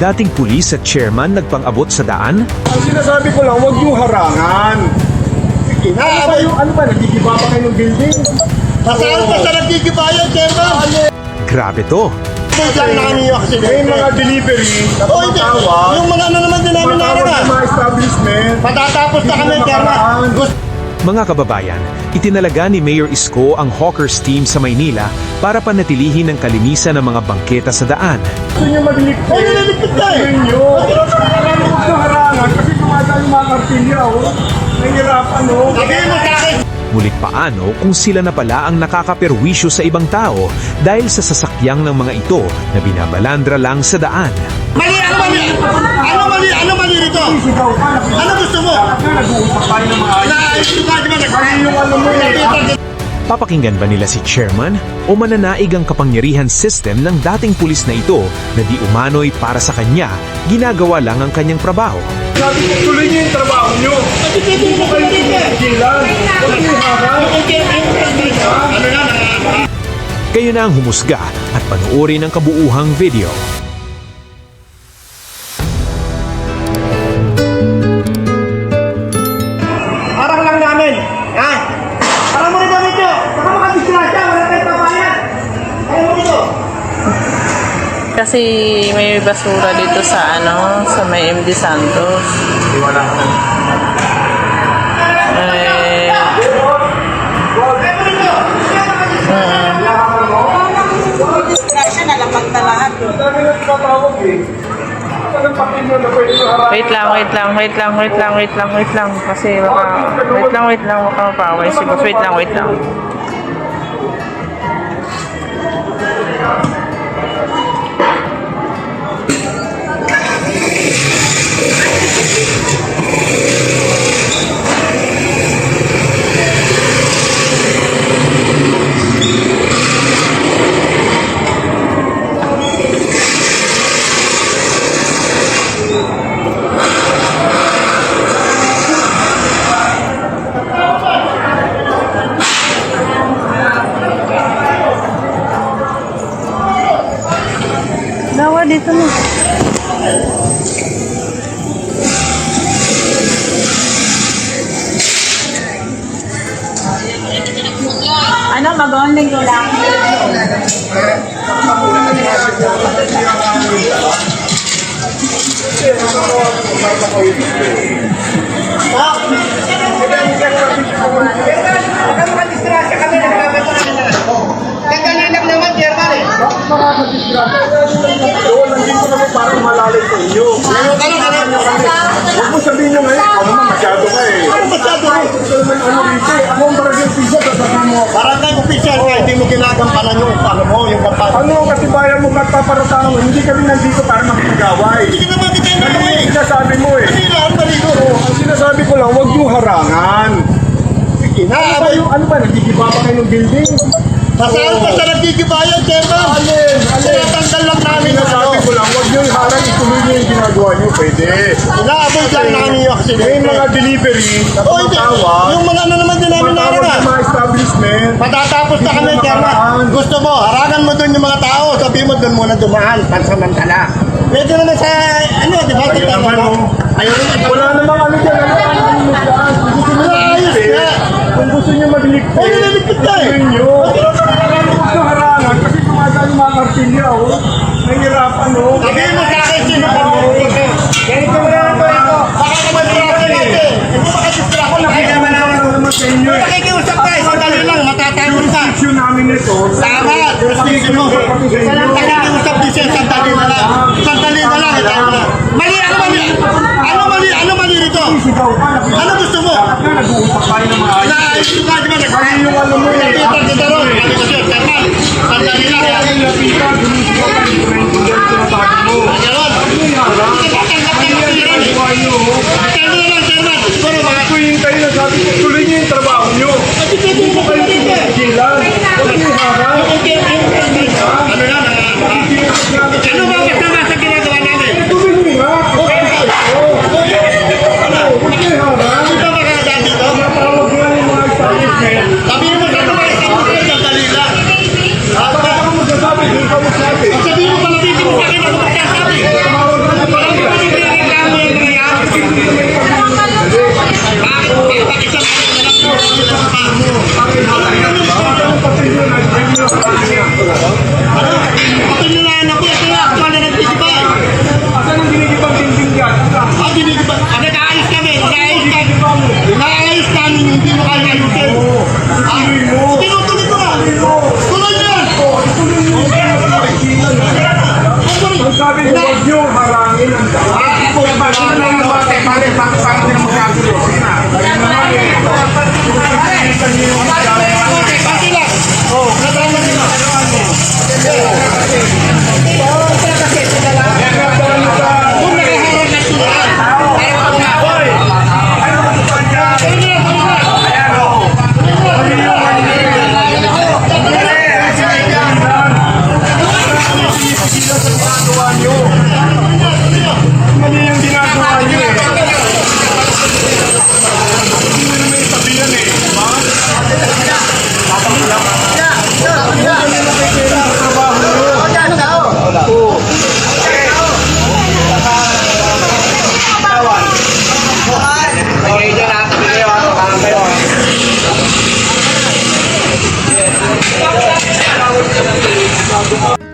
Dating pulis at chairman nagpang-abot sa daan? Ang sinasabi ko lang, huwag yung harangan. Ano ba, nagigiba pa kayo ng building? Saan pa sa nagigibayan, chairman? Grabe to. May mga delivery na tumatawag. Yung mga ano naman din namin Tumatawag nakaraan. ng mga establishment. Patatapos na kami, chairman. Mga kababayan, itinalaga ni Mayor Isko ang Hawkers team sa Maynila para panatilihin ang kalinisan ng mga bangketa sa daan. Gusto nyo madiligpit. Ay, nililigpit ka eh. Gusto nyo. Huwag yung harangan kasi tumadaan yung mga kartilya. Nahihirapan o. Sabihin mo sa akin. Mulit paano kung sila na pala ang nakakaperwisyo sa ibang tao dahil sa sasakyang ng mga ito na binabalandra lang sa daan. Mali, ano mali? Ano mali? Ano mali rito? Sigaw ka. Ano gusto mo? Nag-uusap tayo ng mga ayos. Naayos ka, di ba? Mali yung ano mo eh. Papakinggan ba nila si chairman o mananaig ang kapangyarihan system ng dating pulis na ito na di umano'y para sa kanya, ginagawa lang ang kanyang trabaho? Sabi ko, tuloy nyo yung trabaho nyo. Hindi mo kayo tinigilan. Huwag yung harangan. Ano na? Kayo na ang humusga at panoorin ang kabuuhang video. Harang lang namin. Ha? Harang mo rin damit nyo. Baka makadisgrasya. Wala tayong papayan. Harang mo rito. Kasi may basura dito sa sa may MD Santos. Iwala ka na. Eh, Disgrasya na lapag na lahat. Dami na tumatawag eh. Anong pakinggan na pwede yung harangan? wait lang. Kasi baka, wait lang, baka mapaway si boss. Wait lang. Dawa dito na. Ano, mag-online ko lang. Baka makadisgrasya kami. Kagali lang naman, chairman eh. Bakit makakadisgrasya? Doon, nandito naman parang malalay sa inyo. Huwag mo sabihin nyo ngayon, ako naman masyado ka eh. Ano masyado eh? Ano rito eh, ako ang barangay official, sasabihin mo. Barangay official ka, hindi mo ginagampanan yung ano mo, yung kampanya. Ano ang katibayan mo magpaparatahan? Hindi kami nandito para makikagaway. Hindi ka naman kita yung Ano gawin. yung sinasabi mo eh? Hindi lang, maligo. Ang sinasabi ko lang, huwag yung harangan. Ano ba, nagigiba pa kayo ng building? Saan pa sa nagigibayan, chairman? Alin? Tinatanggal lang namin yung ano. Sinasabi ko lang, huwag yung harang, ituloy nyo yung ginagawa nyo, pwede. Inaabot lang namin yung May aksidente. mga delivery na O hindi, tumatawag. yung mga ano naman din namin Tumatawag ng nakaraan. mga establishment. Patatapos na kami, chairman. Gusto mo, harangan mo doon yung mga tao. Sabi mo doon muna dumaan, pansamantala. Pwede naman sa, ano, di ba? Ayun naman, oh. Ayun naman. Wala namang ano dyan, Ayos na. Kung gusto nyo madiligpit, Ay, nililigpit ka eh. ituloy nyo. Huwag yung harangan kasi tumadaan yung mga kartilya, nahihirapan, Sabihin mo sa akin, sino ka mo? Ganito mo na ito. Baka naman distraction natin. Hindi makadistract. naman sa inyo eh. Nakikiusap tayo, sandali lang, matatanong ka. Issue namin ito. Tama, jurisdiction mo. Nakikiusap din siya, sandali na lang. Sandali na lang, ito na. Mali, ano mali? Ano mali rito? Sigaw ka, Ano gusto mo? nag-uusap tayo ng mga ayos. Naayos ka, di ba? Mali yung ano mo eh. Nakita kita ron. Sabi ko sa'yo, Stefan, sandali lang. Lapitan, dumisigaw ka, hindi ko naiintindihan sinasabi mo. Ganon. Hindi ka tatanggap ng masiran eh. Sabi na lang, Stefan, siguro mga... Tuwing kayo na sabi ko, tuloy niyo yung trabaho niyo. Kasi pwede mo kayo dito eh. Gilan, huwag niyo harang. Ano na, ano ba kasama sa ginagawa namin? Tuloy niyo nga. Huwag niyo harang. Ano ba makakadaan dito? Tawag nga yung mga establishment. Sabihin mo sa mga establishment, sandali lang. Bakit ako magsasabi? Hindi ka magsasabi. Sabihin mo pala dito mo sa akin, ako magsasabi. Tumawag ka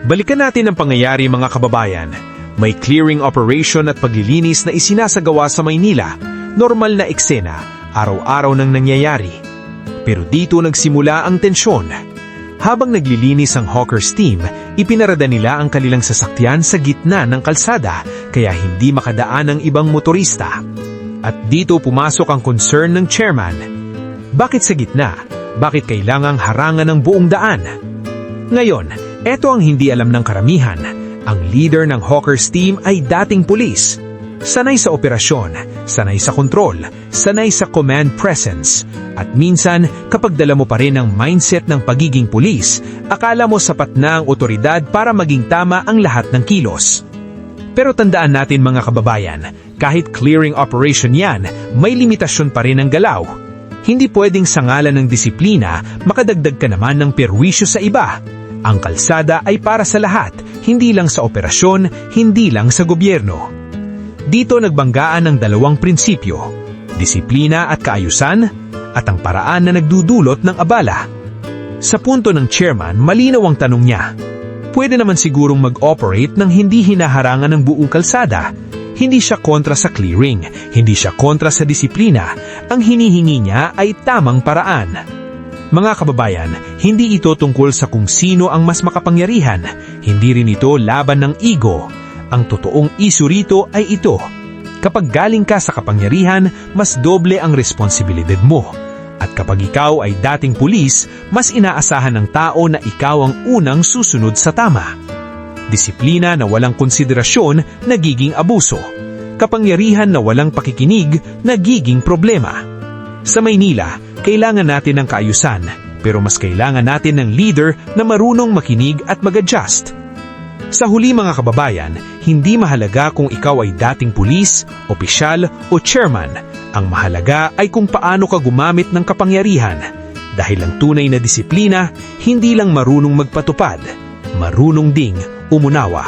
Balikan natin ang pangyayari mga kababayan. May clearing operation at paglilinis na isinasagawa sa Maynila. Normal na eksena, araw-araw nang nangyayari. Pero dito nagsimula ang tensyon. Habang naglilinis ang Hawkers team, ipinarada nila ang kanilang sasakyan sa gitna ng kalsada kaya hindi makadaan ang ibang motorista. At dito pumasok ang concern ng chairman. Bakit sa gitna? Bakit kailangang harangan ng buong daan? Ngayon, eto ang hindi alam ng karamihan. Ang leader ng Hawkers team ay dating pulis. Sanay sa operasyon, sanay sa kontrol, sanay sa command presence. At minsan, kapag dala mo pa rin ang mindset ng pagiging pulis, akala mo sapat na ang otoridad para maging tama ang lahat ng kilos. Pero tandaan natin mga kababayan, kahit clearing operation yan, may limitasyon pa rin ang galaw. Hindi pwedeng sa ngalan ng disiplina, makadagdag ka naman ng perwisyo sa iba. Ang kalsada ay para sa lahat, hindi lang sa operasyon, hindi lang sa gobyerno. Dito nagbanggaan ng dalawang prinsipyo, disiplina at kaayusan, at ang paraan na nagdudulot ng abala. Sa punto ng chairman, malinaw ang tanong niya. Pwede naman sigurong mag-operate nang hindi hinaharangan ng buong kalsada. Hindi siya kontra sa clearing, hindi siya kontra sa disiplina. Ang hinihingi niya ay tamang paraan. Mga kababayan, hindi ito tungkol sa kung sino ang mas makapangyarihan. Hindi rin ito laban ng ego. Ang totoong issue rito ay ito. Kapag galing ka sa kapangyarihan, mas doble ang responsibilidad mo. At kapag ikaw ay dating pulis, mas inaasahan ng tao na ikaw ang unang susunod sa tama. Disiplina na walang konsiderasyon, nagiging abuso. Kapangyarihan na walang pakikinig, nagiging problema. Sa Maynila, kailangan natin ng kaayusan, pero mas kailangan natin ng leader na marunong makinig at mag-adjust. Sa huli mga kababayan, hindi mahalaga kung ikaw ay dating pulis, opisyal o chairman. Ang mahalaga ay kung paano ka gumamit ng kapangyarihan. Dahil ang tunay na disiplina, hindi lang marunong magpatupad, marunong ding umunawa.